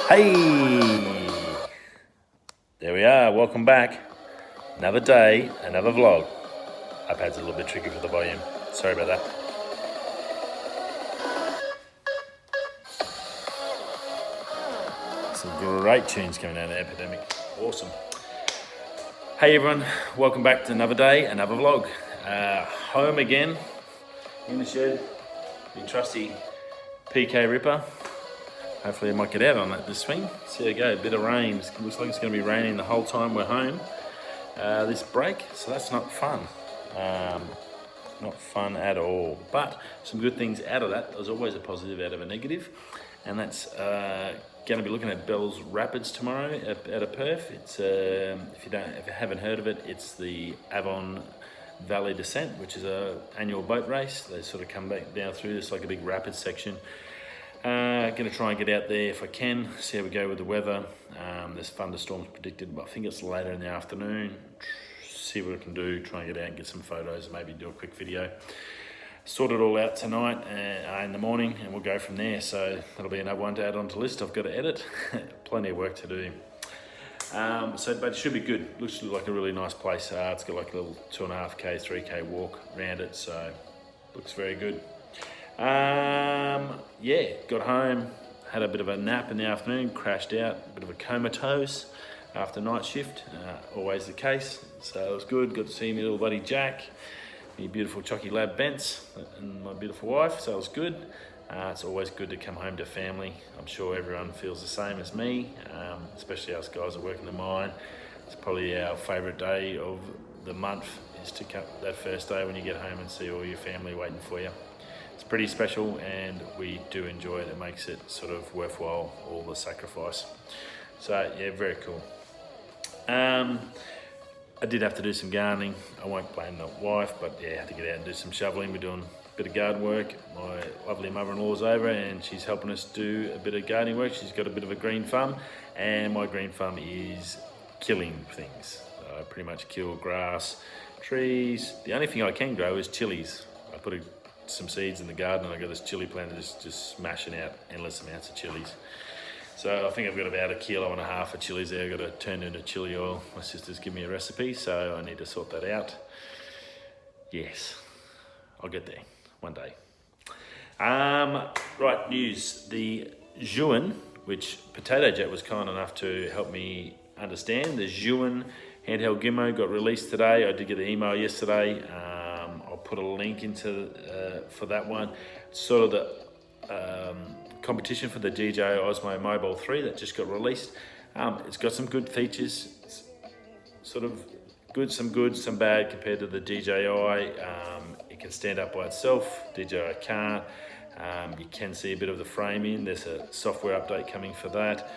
Hey, there we are, welcome back. Another day, another vlog. iPad's a little bit tricky for the volume, sorry about that. Some great tunes coming out of the Epidemic, awesome. Hey everyone, welcome back to another day, another vlog. Home again, in the shed, the trusty PK Ripper. Hopefully I might get out on that this swing. See how it goes, a bit of rain. It looks like it's going to be raining the whole time we're home this break, so that's not fun. Not fun at all, but some good things out of that. There's always a positive out of a negative, and that's going to be looking at Bell's Rapids tomorrow out of Perth. It's if you haven't heard of it, it's the Avon Valley Descent, which is a annual boat race. They sort of come back down through this like a big rapids section. Going to try and get out there if I can, see how we go with the weather. There's thunderstorms predicted, but I think it's later in the afternoon. See what I can do, try and get out and get some photos and maybe do a quick video. Sort it all out tonight in the morning, and we'll go from there. So that'll be another one to add onto the list. I've got to edit, plenty of work to do. But it should be good. Looks like a really nice place. It's got like a little 2.5k, 3k walk around it, so looks very good. Yeah, got home, had a bit of a nap in the afternoon, crashed out, a bit of a comatose after night shift, always the case, so it was good. Got to see my little buddy Jack, my beautiful Chocky lab Bents, and my beautiful wife, so it was good. It's always good to come home to family. I'm sure everyone feels the same as me, especially us guys that work in the mine. It's probably our favourite day of the month, is to come that first day when you get home and see all your family waiting for you. It's pretty special, and we do enjoy it. It makes it sort of worthwhile, all the sacrifice. So yeah, very cool. I did have to do some gardening. I won't blame the wife, but yeah, I had to get out and do some shoveling. We're doing a bit of garden work. My lovely mother-in-law's over, and she's helping us do a bit of gardening work. She's got a bit of a green thumb, and my green thumb is killing things. I pretty much kill grass, trees. The only thing I can grow is chilies. I put some seeds in the garden, and I got this chili plant that's just smashing out endless amounts of chilies. So I think I've got about 1.5 kilos of chilies there. I've got to turn into chili oil. My sister's given me a recipe, so I need to sort that out. Yes, I'll get there one day. Right, news. The zhiyun, which Potato Jet was kind enough to help me understand, the zhiyun handheld gimbal got released today. I did get the email yesterday. I'll put a link into for that one. It's sort of the competition for the DJI Mobile 3 that just got released. It's got some good features. It's sort of some good, some bad compared to the DJI. It can stand up by itself. DJI can't. You can see a bit of the framing. There's a software update coming for that.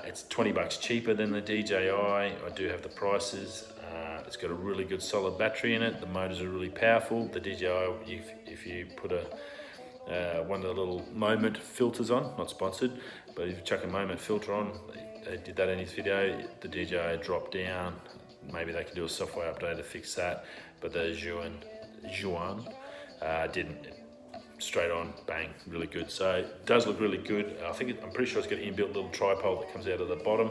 It's $20 cheaper than the DJI. I do have the prices. It's got a really good solid battery in it. The motors are really powerful. The DJI, if you put one of the little moment filters on, not sponsored, but if you chuck a moment filter on, they did that in his video, the DJI dropped down. Maybe they can do a software update to fix that, but the zhiyun didn't. Straight on, bang, really good. So it does look really good. I'm pretty sure it's got an inbuilt little tripod that comes out of the bottom.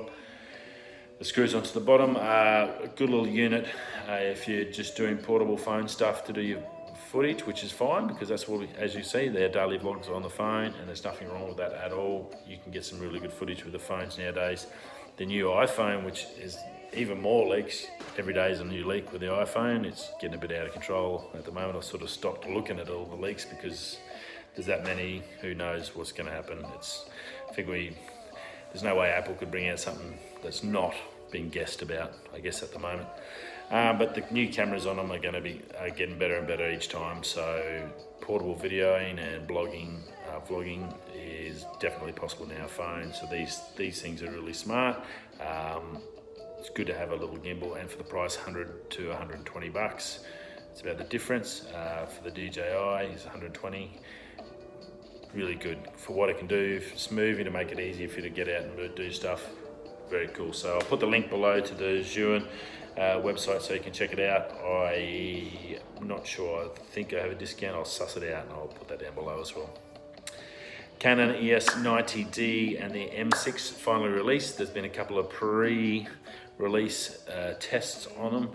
The screws onto the bottom. A good little unit if you're just doing portable phone stuff to do your footage, which is fine, because that's what, as you see, their daily vlogs are on the phone, and there's nothing wrong with that at all. You can get some really good footage with the phones nowadays. The new iPhone, which is even more leaks, every day is a new leak with the iPhone. It's getting a bit out of control at the moment. I've sort of stopped looking at all the leaks because there's that many. Who knows what's going to happen? There's no way Apple could bring out something that's not being guessed about, I guess, at the moment. But the new cameras on them are going to be getting better and better each time. So portable videoing and vlogging is definitely possible on our phone. So these things are really smart. It's good to have a little gimbal, and for the price, 100 to 120 bucks. It's about the difference. For the DJI, it's 120. Really good for what it can do. It's moving to make it easier for you to get out and do stuff. Very cool. So I'll put the link below to the zhiyun website so you can check it out. I'm not sure. I think I have a discount. I'll suss it out and I'll put that down below as well. Canon ES90D and the M6 finally released. There's been a couple of pre-release tests on them.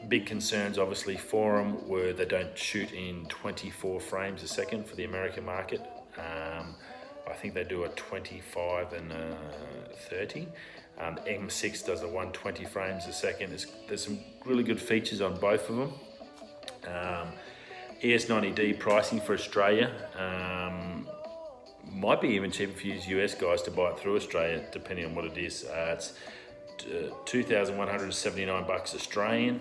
Big concerns obviously for them were they don't shoot in 24 frames a second for the American market. I think they do a 25 and 30. M6 does a 120 frames a second. There's some really good features on both of them. ES90D pricing for Australia might be even cheaper for you US guys to buy it through Australia, depending on what it is. It's $2,179 Australian.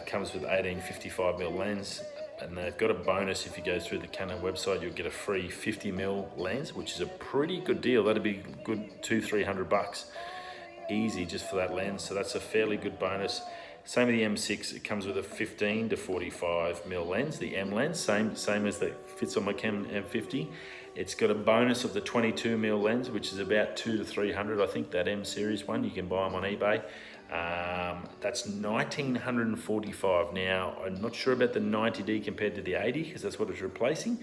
Comes with 18-55mm lens, and they've got a bonus. If you go through the Canon website, you'll get a free 50mm lens, which is a pretty good deal. That'd be good $200-300 easy just for that lens, so that's a fairly good bonus. Same with the M6, it comes with a 15-45mm lens, the M lens, same as that fits on my Canon M50. It's got a bonus of the 22mm lens, which is about $200-300. I think that M series one, you can buy them on eBay. That's $1,945. Now, I'm not sure about the 90D compared to the 80, because that's what it's replacing,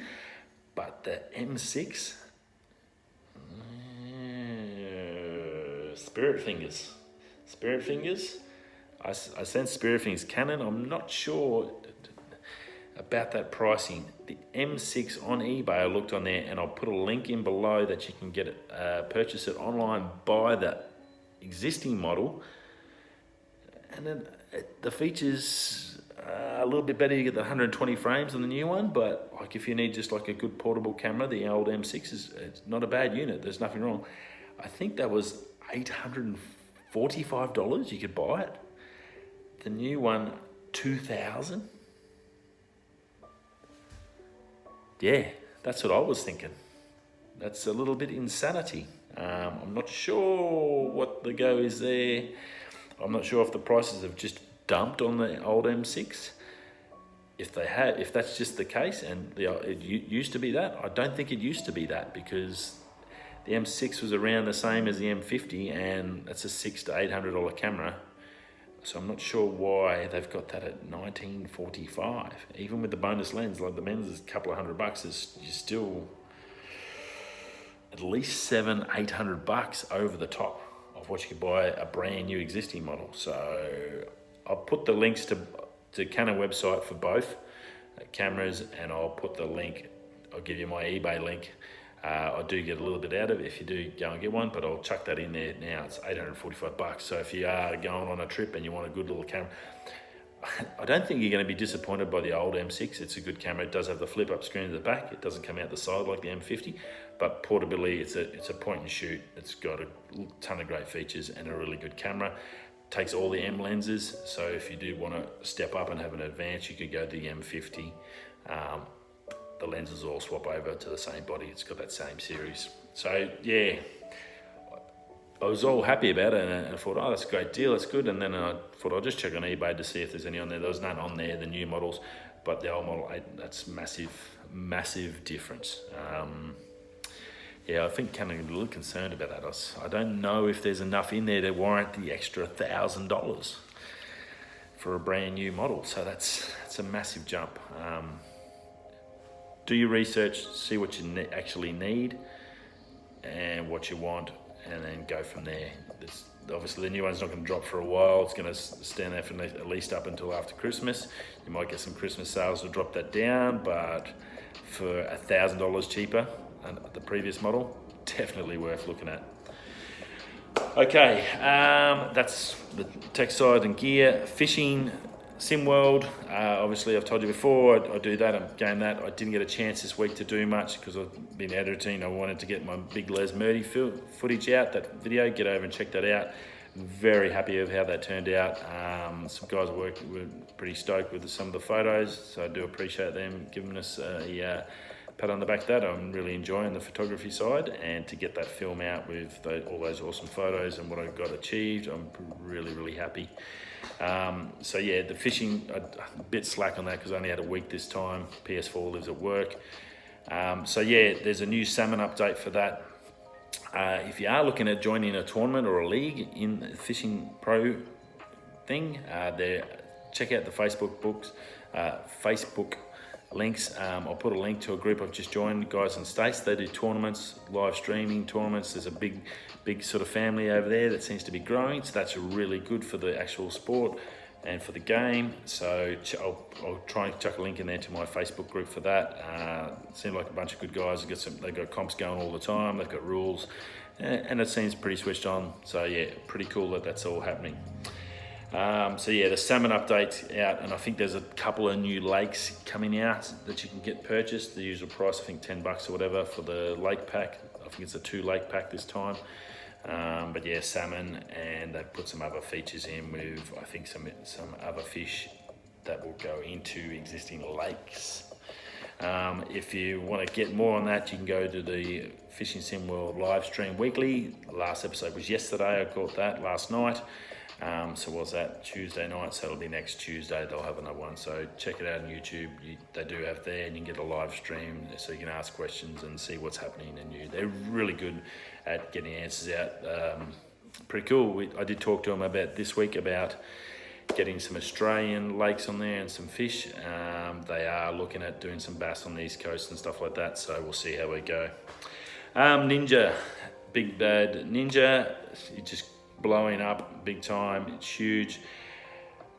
but the M6, Spirit Fingers. I sense Spirit Fingers. Canon, I'm not sure about that pricing. The M6 on eBay, I looked on there, and I'll put a link in below that you can get it, purchase it online, buy the existing model, and then the features are a little bit better. You get the 120 frames on the new one, but like if you need just like a good portable camera, the old M6 it's not a bad unit. There's nothing wrong. I think that was $845 you could buy it. The new one, $2,000. Yeah, that's what I was thinking. That's a little bit insanity. I'm not sure what the go is there. I'm not sure if the prices have just dumped on the old M6. If that's just the case, and it used to be that, I don't think it used to be that, because the M6 was around the same as the M50, and that's a $600 to $800 camera. So I'm not sure why they've got that at $1,945. Even with the bonus lens, like the lens is a couple of $100, you're still at least $700-800 over the top of what you could buy a brand new existing model. So I'll put the links to Canon website for both cameras, and I'll put the link, I'll give you my eBay link. I do get a little bit out of it if you do go and get one, but I'll chuck that in there now. It's $845. So if you are going on a trip and you want a good little camera, I don't think you're going to be disappointed by the old M6. It's a good camera. It does have the flip up screen at the back. It doesn't come out the side like the M50, but portability, it's a point and shoot. It's got a ton of great features and a really good camera. Takes all the M lenses. So if you do want to step up and have an advance, you could go to the M50. The lenses all swap over to the same body. It's got that same series. So yeah, I was all happy about it, and I thought, oh, that's a great deal, that's good. And then I thought I'll just check on eBay to see if there's any on there. There was none on there, the new models, but the old Model 8, that's massive difference. Yeah, I think Canon are a little concerned about that. I don't know if there's enough in there to warrant the extra $1,000 for a brand new model. So that's a massive jump. Do your research, see what you actually need and what you want, and then go from there. Obviously the new one's not going to drop for a while. It's going to stand there for at least up until after Christmas. You might get some Christmas sales to drop that down, but for $1,000 cheaper than the previous model, definitely worth looking at. Okay, that's the tech side and gear. Fishing, SimWorld, obviously I've told you before, I do that, I'm game that. I didn't get a chance this week to do much because I've been editing. I wanted to get my big lesmurdie footage out, that video, get over and check that out. Very happy with how that turned out. Some guys were pretty stoked with some of the photos, so I do appreciate them giving us a pat on the back of that. I'm really enjoying the photography side, and to get that film out with all those awesome photos and what I got achieved, I'm really happy. So yeah, the fishing, a bit slack on that because I only had a week this time. PS4 lives at work. So yeah, there's a new salmon update for that. If you are looking at joining a tournament or a league in the Fishing Pro thing, check out the Facebook links. I'll put a link to a group I've just joined, guys in the States. They do tournaments, live streaming tournaments. There's a big sort of family over there that seems to be growing, so that's really good for the actual sport and for the game. So I'll try and chuck a link in there to my Facebook group for that. Seem like a bunch of good guys. They've got comps going all the time. They've got rules, and it seems pretty switched on. So yeah, pretty cool that that's all happening. So yeah, the salmon update's out, and I think there's a couple of new lakes coming out that you can get purchased. The usual price, I think $10 or whatever for the lake pack. I think it's a 2-lake pack this time. But yeah, salmon, and they've put some other features in with, I think, some other fish that will go into existing lakes. If you want to get more on that, you can go to the Fishing Sim World live stream weekly. The last episode was yesterday. I caught that last night. So was that Tuesday night? So it'll be next Tuesday. They'll have another one. So check it out on YouTube. They do have there, and you can get a live stream so you can ask questions and see what's happening. And they're really good at getting answers out. Pretty cool. I did talk to them about this week about getting some Australian lakes on there and some fish. They are looking at doing some bass on the East Coast and stuff like that. So we'll see how we go. Ninja, big bad Ninja. It just blowing up big time. It's huge.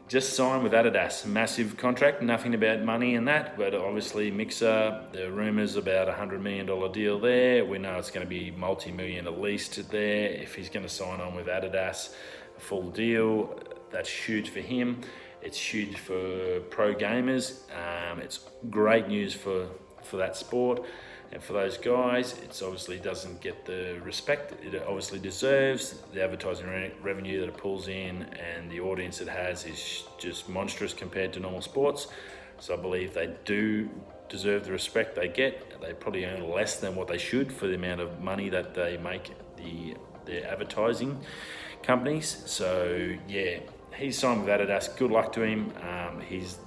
Just signed with Adidas, massive contract. Nothing about money and that, but obviously Mixer, the rumours about $100 million deal there. We know it's going to be multi-million at least there. If he's going to sign on with Adidas, a full deal, that's huge for him. It's huge for pro gamers. It's great news for that sport. And for those guys, it obviously doesn't get the respect it obviously deserves. The advertising revenue that it pulls in and the audience it has is just monstrous compared to normal sports. So I believe they do deserve the respect they get. They probably earn less than what they should for the amount of money that they make the advertising companies. So yeah, he's signed with Adidas. Good luck to him. He's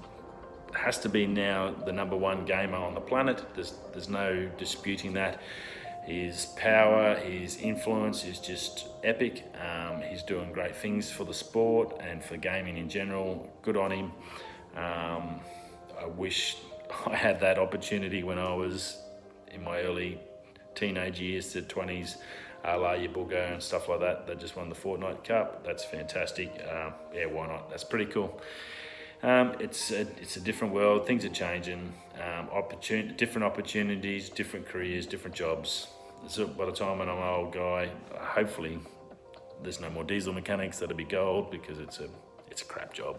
has to be now the #1 gamer on the planet. There's no disputing that. His power, his influence is just epic. He's doing great things for the sport and for gaming in general. Good on him. I wish I had that opportunity when I was in my early teenage years to 20s, a la Yabuga and stuff like that. They just won the Fortnite Cup. That's fantastic. Yeah, why not? That's pretty cool. It's a different world. Things are changing. Different opportunities, different careers, different jobs. So by the time when I'm an old guy, hopefully there's no more diesel mechanics. That'll be gold, because it's a crap job.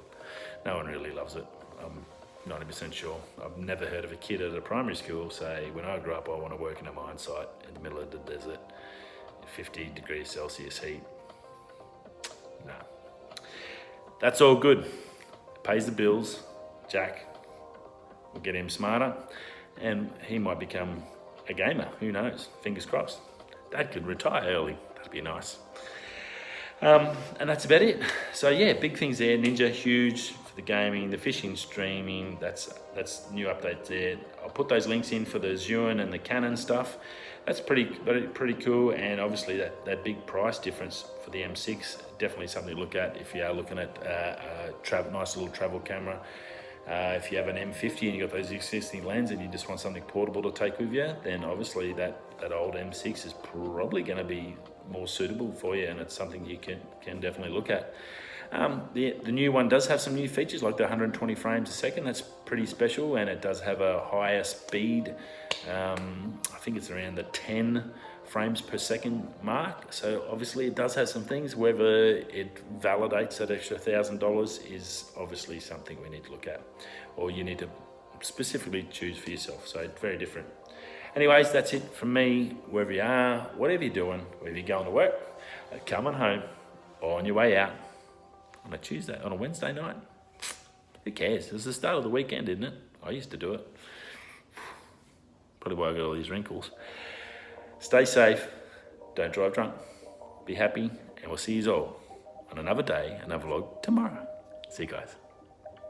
No one really loves it. I'm 90% sure. I've never heard of a kid at a primary school say, when I grow up, I want to work in a mine site in the middle of the desert, 50 degrees Celsius heat. No. That's all good. Pays the bills. Jack will get him smarter, and he might become a gamer. Who knows? Fingers crossed. Dad could retire early. That'd be nice. And that's about it. So yeah, big things there. Ninja, huge for the gaming, the fishing, streaming. That's new updates there. I'll put those links in for the zhiyun and the Canon stuff. That's pretty cool. And obviously that big price difference for the M6, definitely something to look at if you are looking at a nice little travel camera. If you have an M50 and you've got those existing lenses and you just want something portable to take with you, then obviously that old M6 is probably going to be more suitable for you, and it's something you can definitely look at. The new one does have some new features like the 120 frames a second. That's pretty special, and it does have a higher speed. I think it's around the 10 frames per second mark. So obviously it does have some things. Whether it validates that extra $1,000 is obviously something we need to look at, or you need to specifically choose for yourself. So it's very different. Anyways, that's it from me. Wherever you are, whatever you're doing, whether you're going to work, coming home, or on your way out on a Tuesday, on a Wednesday night, who cares? It's the start of the weekend, isn't it? I used to do it. Probably why I got all these wrinkles. Stay safe, don't drive drunk, be happy, and we'll see you all on another day, another vlog tomorrow. See you guys.